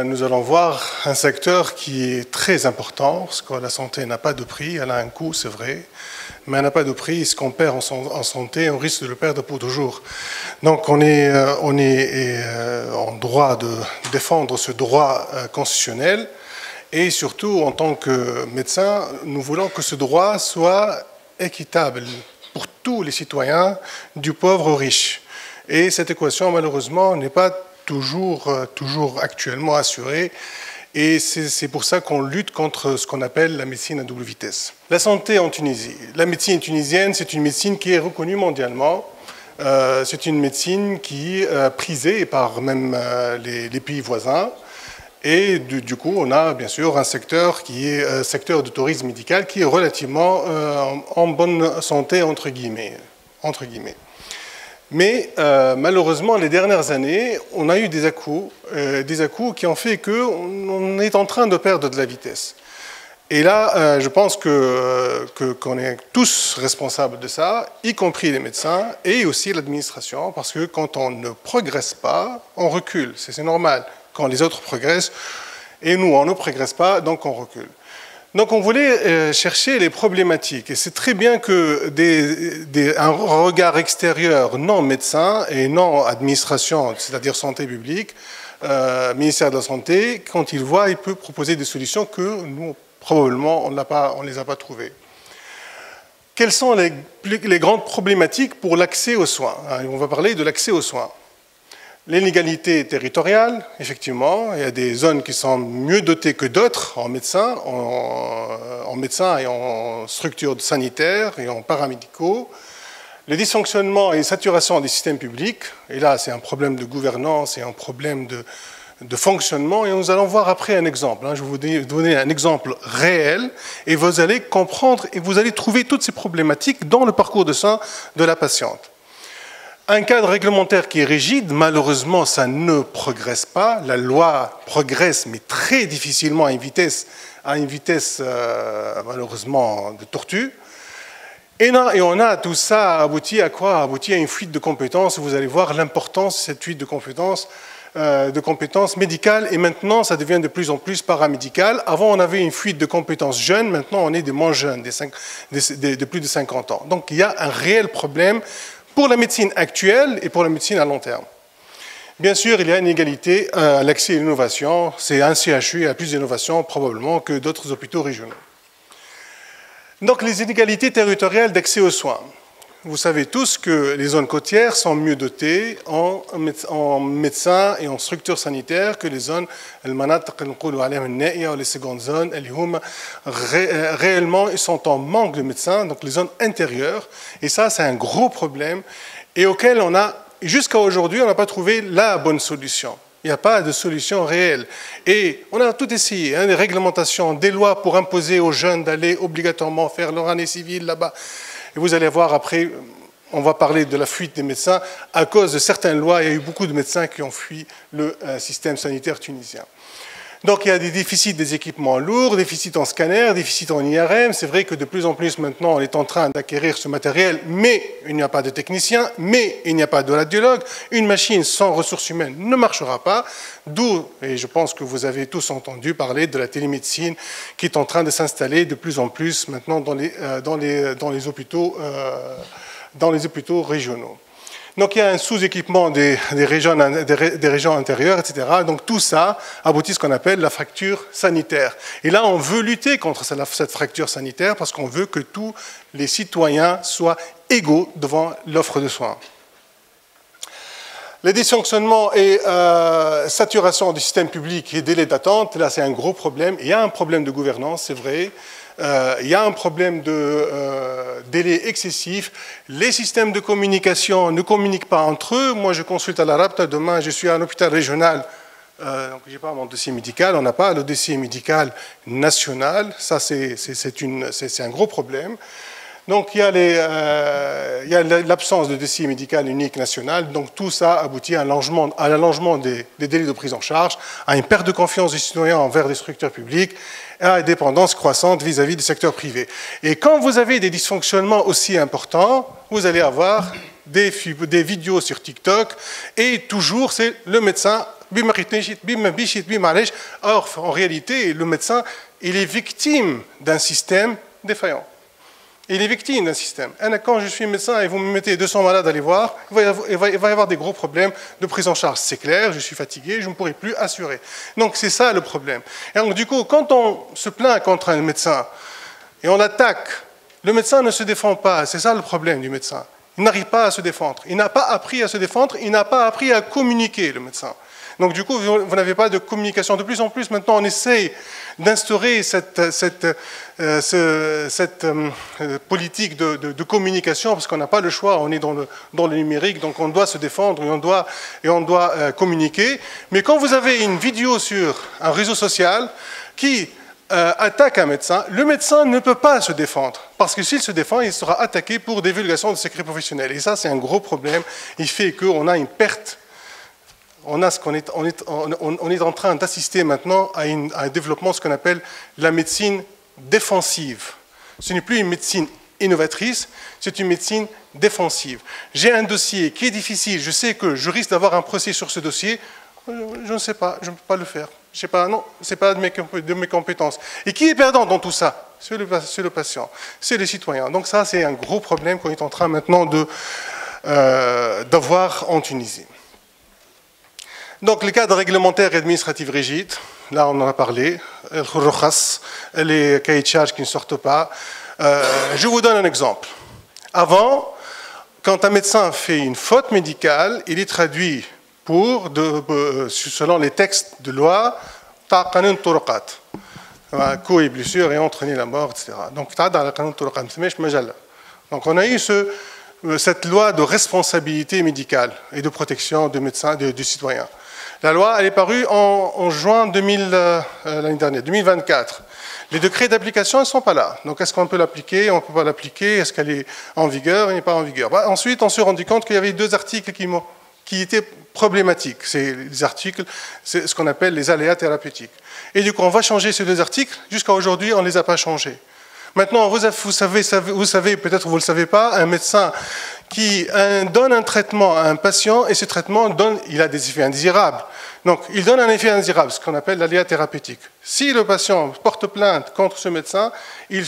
nous allons voir un secteur qui est très important, parce que la santé n'a pas de prix, elle a un coût, c'est vrai, mais elle n'a pas de prix. Ce qu'on perd en santé, on risque de le perdre pour toujours. Donc on est en droit de défendre ce droit constitutionnel, et surtout en tant que médecin, nous voulons que ce droit soit équitable pour tous les citoyens, du pauvre au riche. Et cette équation, malheureusement, n'est pas toujours actuellement assurée. Et c'est pour ça qu'on lutte contre ce qu'on appelle la médecine à double vitesse. La santé en Tunisie. La médecine tunisienne, c'est une médecine qui est reconnue mondialement. C'est une médecine qui est prisée par même les pays voisins. Et du coup, on a bien sûr un secteur qui est secteur de tourisme médical qui est relativement en bonne santé, entre guillemets. Mais malheureusement, les dernières années, on a eu des à-coups qui ont fait qu'on est en train de perdre de la vitesse. Et là, je pense qu'on est tous responsables de ça, y compris les médecins et aussi l'administration, parce que quand on ne progresse pas, on recule, c'est normal. Quand les autres progressent, et nous, on ne progresse pas, donc on recule. Donc on voulait chercher les problématiques, et c'est très bien que un regard extérieur non médecin et non administration, c'est-à-dire santé publique, ministère de la Santé, quand il voit, il peut proposer des solutions que nous, probablement, on ne les a pas trouvées. Quelles sont les grandes problématiques pour l'accès aux soins? On va parler de l'accès aux soins. L'inégalité territoriale, effectivement, il y a des zones qui sont mieux dotées que d'autres en médecins, et en structures sanitaires et en paramédicaux. Le dysfonctionnement et saturation des systèmes publics, et là c'est un problème de gouvernance et un problème de fonctionnement, et nous allons voir après un exemple. Je vais vous donner un exemple réel, et vous allez comprendre et vous allez trouver toutes ces problématiques dans le parcours de soins de la patiente. Un cadre réglementaire qui est rigide, malheureusement, ça ne progresse pas. La loi progresse, mais très difficilement à une vitesse malheureusement, de tortue. Et on a tout ça abouti à quoi? Abouti à une fuite de compétences. Vous allez voir l'importance de cette fuite de compétences médicales. Et maintenant, ça devient de plus en plus paramédical. Avant, on avait une fuite de compétences jeunes. Maintenant, on est des moins jeunes, de plus de 50 ans. Donc, il y a un réel problème pour la médecine actuelle et pour la médecine à long terme. Bien sûr, il y a une égalité à l'accès à l'innovation. C'est un CHU, il y a plus d'innovation probablement que d'autres hôpitaux régionaux. Donc, les inégalités territoriales d'accès aux soins. Vous savez tous que les zones côtières sont mieux dotées en médecins et en structures sanitaires que les zones, les secondes zones, réellement, ils sont en manque de médecins, donc les zones intérieures. Et ça, c'est un gros problème et auquel on a, jusqu'à aujourd'hui, on n'a pas trouvé la bonne solution. Il n'y a pas de solution réelle. Et on a tout essayé, des réglementations, des lois pour imposer aux jeunes d'aller obligatoirement faire leur année civile là-bas. Et vous allez voir après, on va parler de la fuite des médecins. À cause de certaines lois, il y a eu beaucoup de médecins qui ont fui le système sanitaire tunisien. Donc il y a des déficits des équipements lourds, déficits en scanner, déficits en IRM. C'est vrai que de plus en plus maintenant, on est en train d'acquérir ce matériel, mais il n'y a pas de technicien, mais il n'y a pas de radiologue. Une machine sans ressources humaines ne marchera pas. D'où, et je pense que vous avez tous entendu parler de la télémédecine qui est en train de s'installer de plus en plus maintenant dans les hôpitaux régionaux. Donc il y a un sous-équipement des régions intérieures, etc. Donc tout ça aboutit à ce qu'on appelle la fracture sanitaire. Et là, on veut lutter contre cette fracture sanitaire parce qu'on veut que tous les citoyens soient égaux devant l'offre de soins. Les dysfonctionnements et saturation du système public et délai d'attente, là c'est un gros problème. Il y a un problème de gouvernance, c'est vrai. Il y a un problème de délai excessif. Les systèmes de communication ne communiquent pas entre eux. Moi, je consulte à la RAPTA. Demain, je suis à un hôpital régional. Donc, je n'ai pas mon dossier médical. On n'a pas le dossier médical national. Ça, c'est un gros problème. Donc, il y a l'absence de dossier médical unique national. Donc, tout ça aboutit à l'allongement des délais de prise en charge, à une perte de confiance des citoyens envers les structures publiques, et à une dépendance croissante vis-à-vis du secteur privé. Et quand vous avez des dysfonctionnements aussi importants, vous allez avoir des vidéos sur TikTok, et toujours, c'est le médecin Or, en réalité, le médecin, il est victime d'un système défaillant. Il est victime d'un système. Quand je suis médecin et vous me mettez 200 malades à aller voir, il va y avoir des gros problèmes de prise en charge. C'est clair, je suis fatigué, je ne pourrai plus assurer. Donc c'est ça le problème. Et donc du coup, quand on se plaint contre un médecin et on l'attaque, le médecin ne se défend pas. C'est ça le problème du médecin. Il n'arrive pas à se défendre. Il n'a pas appris à se défendre, il n'a pas appris à communiquer, le médecin. Donc du coup, vous n'avez pas de communication. De plus en plus, maintenant, on essaye d'instaurer cette politique de communication, parce qu'on n'a pas le choix, on est dans le numérique, donc on doit se défendre et on doit communiquer. Mais quand vous avez une vidéo sur un réseau social qui attaque un médecin, le médecin ne peut pas se défendre, parce que s'il se défend, il sera attaqué pour divulgation de secrets professionnels. Et ça, c'est un gros problème. Il fait qu'on a une perte. On est en train d'assister maintenant à un développement, ce qu'on appelle la médecine défensive. Ce n'est plus une médecine innovatrice, c'est une médecine défensive. J'ai un dossier qui est difficile, je sais que je risque d'avoir un procès sur ce dossier, je ne sais pas, je ne peux pas le faire. Je sais pas, non, ce n'est pas de mes compétences. Et qui est perdant dans tout ça? C'est le patient, c'est les citoyens. Donc ça, c'est un gros problème qu'on est en train maintenant d'avoir en Tunisie. Donc, les cadres réglementaires et administratifs rigides, là on en a parlé, les cahiers de charges qui ne sortent pas. Je vous donne un exemple. Avant, quand un médecin fait une faute médicale, il est traduit selon les textes de loi, coup et blessure et entraîner la mort, etc. Donc, on a eu cette loi de responsabilité médicale et de protection des médecins, des citoyens. La loi, elle est parue en juin l'année dernière, 2024. Les décrets d'application ne sont pas là. Donc, est-ce qu'on peut l'appliquer? On ne peut pas l'appliquer. Est-ce qu'elle est en vigueur? Elle n'est pas en vigueur. Ensuite, on s'est rendu compte qu'il y avait 2 articles qui étaient problématiques. C'est les articles, c'est ce qu'on appelle les aléas thérapeutiques. Et du coup, on va changer ces 2 articles. Jusqu'à aujourd'hui, on ne les a pas changés. Maintenant, vous savez, peut-être vous ne le savez pas, un médecin qui donne un traitement à un patient et ce traitement il a des effets indésirables. Donc, il donne un effet indésirable, ce qu'on appelle l'aléa thérapeutique. Si le patient porte plainte contre ce médecin, il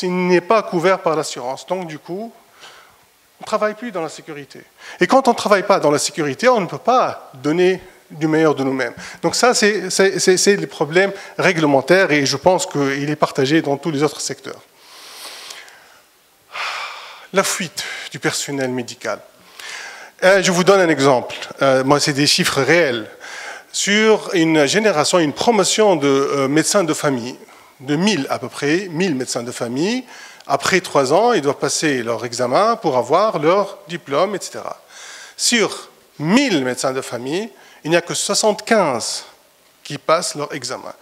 n'est pas couvert par l'assurance. Donc, du coup, on ne travaille plus dans la sécurité. Et quand on ne travaille pas dans la sécurité, on ne peut pas donner du meilleur de nous-mêmes. Donc ça, c'est les problèmes réglementaires et je pense qu'il est partagé dans tous les autres secteurs. La fuite du personnel médical. Je vous donne un exemple. Moi, c'est des chiffres réels. Sur une génération, une promotion de médecins de famille, de 1000 à peu près, 1000 médecins de famille, après 3 ans, ils doivent passer leur examen pour avoir leur diplôme, etc. Sur 1000 médecins de famille, il n'y a que 75 qui passent leur examen.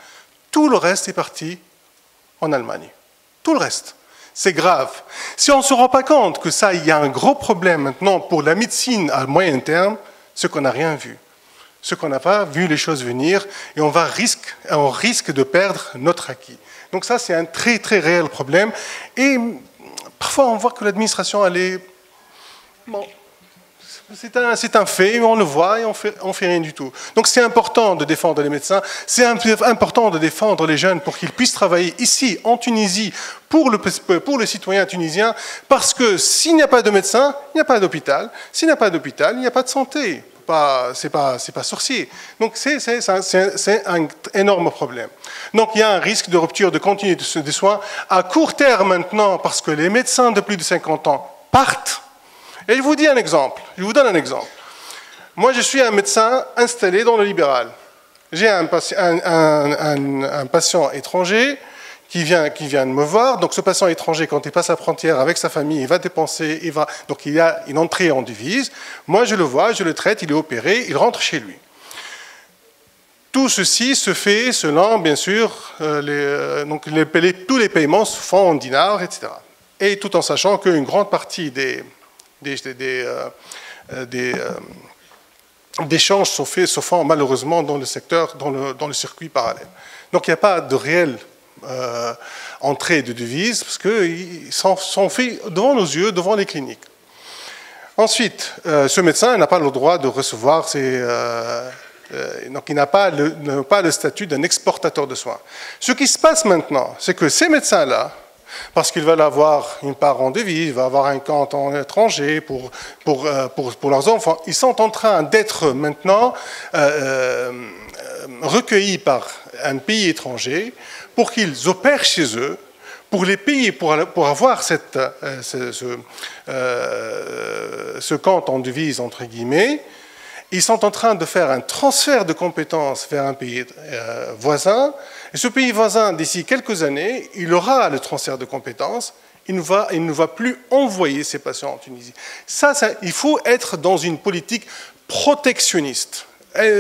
Tout le reste est parti en Allemagne. Tout le reste. C'est grave. Si on ne se rend pas compte que ça, il y a un gros problème maintenant pour la médecine à moyen terme, c'est qu'on n'a rien vu. Ce qu'on n'a pas vu les choses venir et on risque de perdre notre acquis. Donc ça, c'est un très, très réel problème. Et parfois, on voit que l'administration, elle est... Bon, c'est un fait, on le voit et on fait rien du tout. Donc c'est important de défendre les médecins, c'est important de défendre les jeunes pour qu'ils puissent travailler ici, en Tunisie, pour le citoyen tunisien, parce que s'il n'y a pas de médecin, il n'y a pas d'hôpital. S'il n'y a pas d'hôpital, il n'y a pas de santé. C'est pas sorcier. Donc c'est un énorme problème. Donc il y a un risque de rupture de continuité des soins à court terme maintenant, parce que les médecins de plus de 50 ans partent. Et je vous donne un exemple. Moi, je suis un médecin installé dans le libéral. J'ai un patient étranger qui vient de me voir. Donc, ce patient étranger, quand il passe la frontière avec sa famille, il va dépenser, donc il y a une entrée en devise. Moi, je le vois, je le traite, il est opéré, il rentre chez lui. Tout ceci se fait selon, bien sûr, tous les paiements se font en dinars, etc. Et tout en sachant qu'une grande partie des échanges se font malheureusement dans le secteur, dans le circuit parallèle. Donc il n'y a pas de réelle entrée de devises, parce qu'ils sont faits devant nos yeux, devant les cliniques. Ensuite, ce médecin n'a pas le droit de recevoir Donc il n'a pas le statut d'un exportateur de soins. Ce qui se passe maintenant, c'est que ces médecins-là, parce qu'ils veulent avoir une part en devise, ils veulent avoir un compte en étranger pour leurs enfants, ils sont en train d'être maintenant recueillis par un pays étranger pour qu'ils opèrent chez eux, pour les payer, pour avoir ce compte en devise, entre guillemets. Ils sont en train de faire un transfert de compétences vers un pays voisin. Et ce pays voisin, d'ici quelques années, il aura le transfert de compétences. Il ne va plus envoyer ses patients en Tunisie. Il faut être dans une politique protectionniste.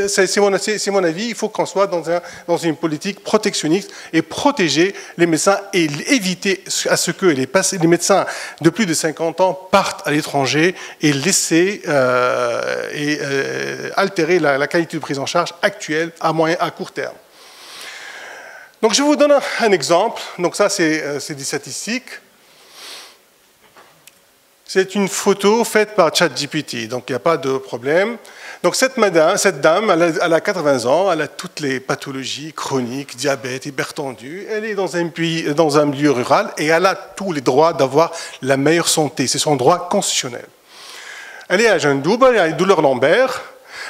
C'est mon avis, il faut qu'on soit dans une politique protectionniste et protéger les médecins et éviter à ce que les médecins de plus de 50 ans partent à l'étranger et laisser altérer la qualité de prise en charge actuelle à court terme. Donc je vous donne un exemple. Donc ça c'est des statistiques. C'est une photo faite par ChatGPT, donc il n'y a pas de problème. Donc cette dame, elle a 80 ans, elle a toutes les pathologies chroniques, diabète, hypertendue. Elle est dans un milieu rural et elle a tous les droits d'avoir la meilleure santé. C'est son droit constitutionnel. Elle est à Jeune-Double, elle a une douleur lombaire.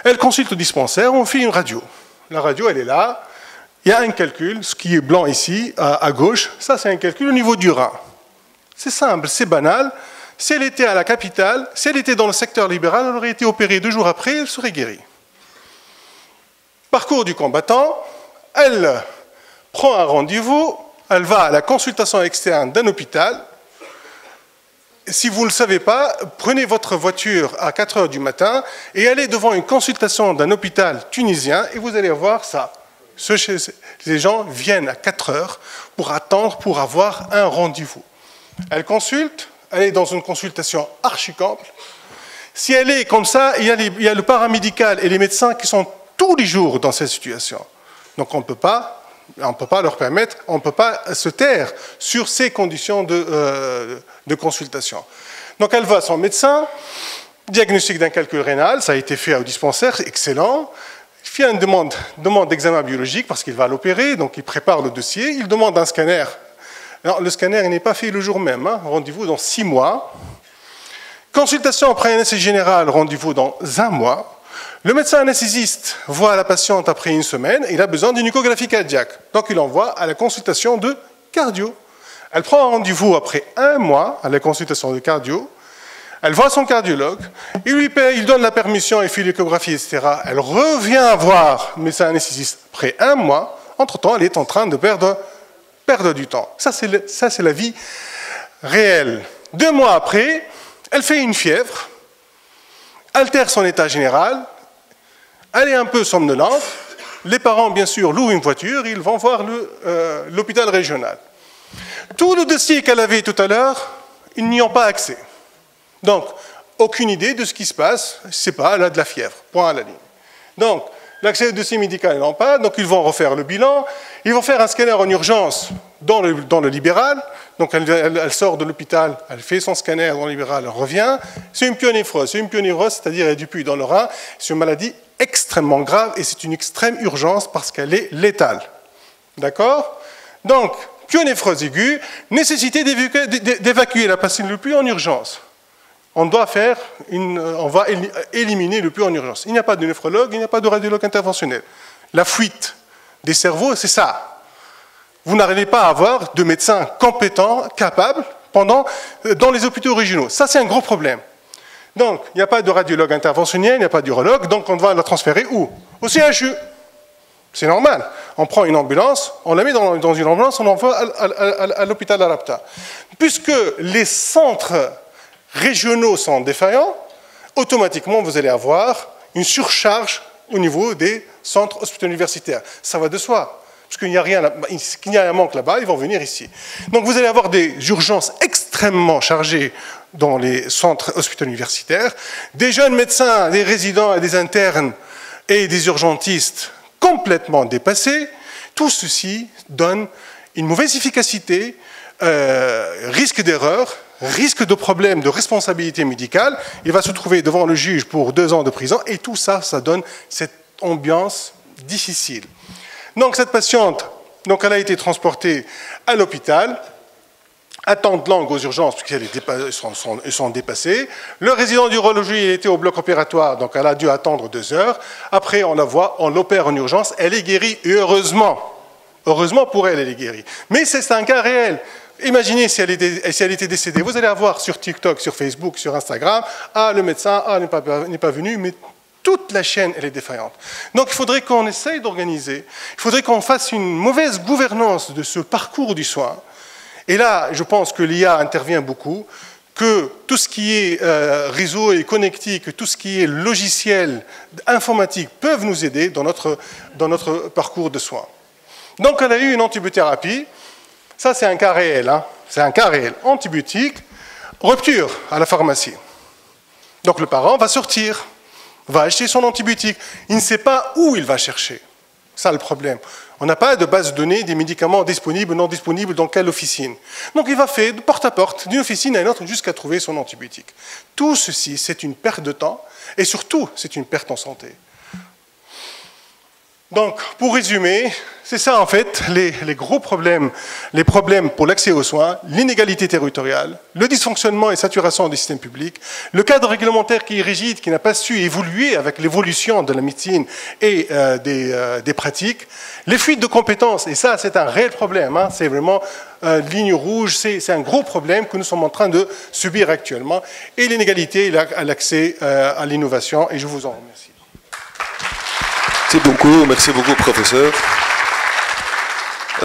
Elle consulte au dispensaire, on fait une radio. La radio, elle est là. Il y a un calcul, ce qui est blanc ici, à gauche. Ça, c'est un calcul au niveau du rein. C'est simple, c'est banal. Si elle était à la capitale, si elle était dans le secteur libéral, elle aurait été opérée 2 jours après, elle serait guérie. Parcours du combattant, elle prend un rendez-vous, elle va à la consultation externe d'un hôpital. Si vous ne le savez pas, prenez votre voiture à 4 heures du matin et allez devant une consultation d'un hôpital tunisien et vous allez voir ça. Les gens viennent à 4 heures pour attendre, pour avoir un rendez-vous. Elle consulte. Elle est dans une consultation archi-ample. Si elle est comme ça, il y a le paramédical et les médecins qui sont tous les jours dans cette situation. Donc on ne peut pas leur permettre, on ne peut pas se taire sur ces conditions de consultation. Donc elle va à son médecin, diagnostic d'un calcul rénal, ça a été fait au dispensaire, excellent. Il fait une demande d'examen biologique parce qu'il va l'opérer, donc il prépare le dossier, il demande un scanner. Alors, le scanner n'est pas fait le jour même, hein. Rendez-vous dans 6 mois. Consultation après anesthésie générale, rendez-vous dans 1 mois. Le médecin anesthésiste voit la patiente après 1 semaine, il a besoin d'une échographie cardiaque. Donc il envoie à la consultation de cardio. Elle prend un rendez-vous après 1 mois à la consultation de cardio. Elle voit son cardiologue, il lui paye, il donne la permission, il fait l'échographie, etc. Elle revient voir le médecin anesthésiste après 1 mois. Entre-temps, elle est en train de perdre du temps. Ça, c'est la vie réelle. 2 mois après, elle fait une fièvre, altère son état général, elle est un peu somnolente. Les parents, bien sûr, louent une voiture, ils vont voir l'hôpital régional. Tout le dossier qu'elle avait tout à l'heure, ils n'y ont pas accès. Donc, aucune idée de ce qui se passe, je ne sais pas, elle a de la fièvre, point à la ligne. Donc, l'accès au dossier médical, ils n'ont pas, donc ils vont refaire le bilan, ils vont faire un scanner en urgence dans le libéral, donc elle sort de l'hôpital, elle fait son scanner dans le libéral, elle revient, c'est une pyonéphrose, c'est-à-dire elle a du puits dans le rein, c'est une maladie extrêmement grave et c'est une extrême urgence parce qu'elle est létale. D'accord? Donc, pyonéphrose aiguë, nécessité d'évacuer la patiente le puits en urgence. On va éliminer le puits en urgence. Il n'y a pas de néphrologue, il n'y a pas de radiologue interventionnel. La fuite des cerveaux, c'est ça. Vous n'arrivez pas à avoir de médecins compétents, capables, dans les hôpitaux régionaux. Ça, c'est un gros problème. Donc, il n'y a pas de radiologue interventionnel, il n'y a pas d'urologue, donc on va la transférer où? Au CHU. C'est normal. On prend une ambulance, on la met dans une ambulance, on l'envoie à l'hôpital Al-Rapta. Puisque les centres régionaux sont défaillants, automatiquement, vous allez avoir une surcharge au niveau des centres hospitalo-universitaires. Ça va de soi. Parce qu'il y a un manque là-bas, ils vont venir ici. Donc vous allez avoir des urgences extrêmement chargées dans les centres hospitalo-universitaires, des jeunes médecins, des résidents et des internes et des urgentistes complètement dépassés. Tout ceci donne une mauvaise efficacité, risque d'erreur, risque de problème de responsabilité médicale. Il va se trouver devant le juge pour 2 ans de prison et tout ça, ça donne cette ambiance difficile. Donc cette patiente, donc elle a été transportée à l'hôpital, attente longue aux urgences puisqu'ils sont dépassés. Le résident d'urologie était au bloc opératoire, donc elle a dû attendre 2 heures. Après, on la voit, on l'opère en urgence, elle est guérie, et heureusement. Heureusement pour elle, elle est guérie. Mais c'est un cas réel. Imaginez si elle était décédée. Vous allez avoir sur TikTok, sur Facebook, sur Instagram, ah, le médecin n'est pas venu, mais toute la chaîne, elle est défaillante. Donc il faudrait qu'on essaye d'organiser, il faudrait qu'on fasse une mauvaise gouvernance de ce parcours du soin. Et là, je pense que l'IA intervient beaucoup, que tout ce qui est réseau et connectique, tout ce qui est logiciel, informatique, peuvent nous aider dans notre parcours de soins. Donc elle a eu une antibiothérapie, ça c'est un cas réel, hein. C'est un cas réel. Antibiotique, rupture à la pharmacie. Donc le parent va sortir, va acheter son antibiotique, il ne sait pas où il va chercher. C'est ça le problème. On n'a pas de base de données des médicaments disponibles, non disponibles, dans quelle officine. Donc il va faire de porte à porte, d'une officine à une autre, jusqu'à trouver son antibiotique. Tout ceci, c'est une perte de temps, et surtout, c'est une perte en santé. Donc, pour résumer, c'est ça en fait, les gros problèmes, les problèmes pour l'accès aux soins, l'inégalité territoriale, le dysfonctionnement et saturation des systèmes publics, le cadre réglementaire qui est rigide, qui n'a pas su évoluer avec l'évolution de la médecine et des pratiques, les fuites de compétences, et ça c'est un réel problème, hein, c'est vraiment ligne rouge, c'est un gros problème que nous sommes en train de subir actuellement, et l'inégalité à l'accès à l'innovation, et je vous en remercie. Merci beaucoup, professeur.